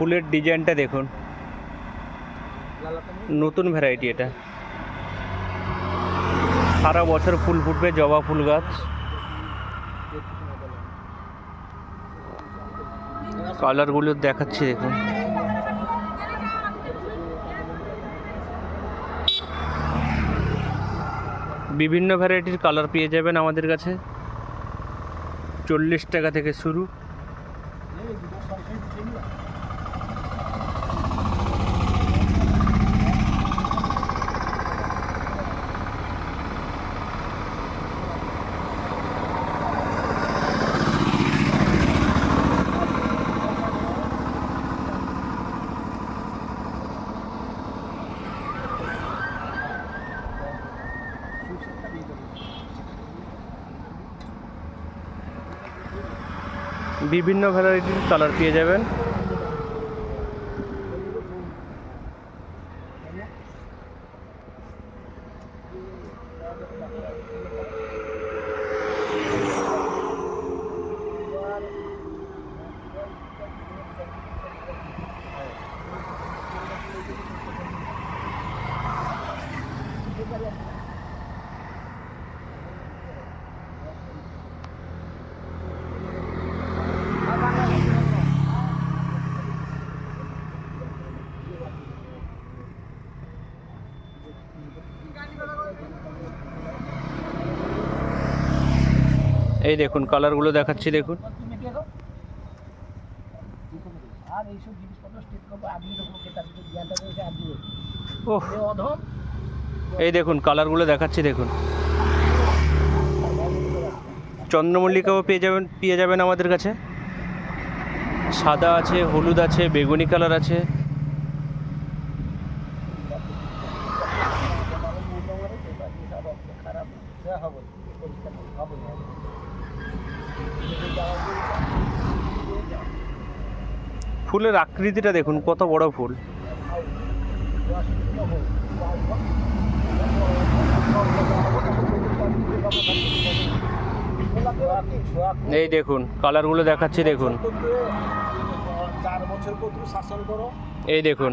ফুলের ডিজাইনটা দেখুন, নতুন ভ্যারাইটি এটা। সারা বছর ফুল ফুটবে, জবা ফুল গাছ। কালারগুলো দেখাচ্ছি দেখুন। বিভিন্ন ভ্যারাইটির কালার পেয়ে যাবেন আমাদের কাছে। 40 টাকা থেকে শুরু। বিভিন্ন ভ্যারাইটির কালার পেয়ে যাবেন। এই দেখুন কালারগুলো দেখাচ্ছি দেখুন। ওহ, এই দেখুন কালারগুলো দেখাচ্ছি দেখুন। চন্দ্রমল্লিকাও পেয়ে যাবেন আমাদের কাছে। সাদা আছে, হলুদ আছে, বেগুনি কালার আছে। ফুলের আকৃতিটা দেখুন, কত বড় ফুল। এই দেখুন কালারগুলো দেখাচ্ছি দেখুন। এই দেখুন।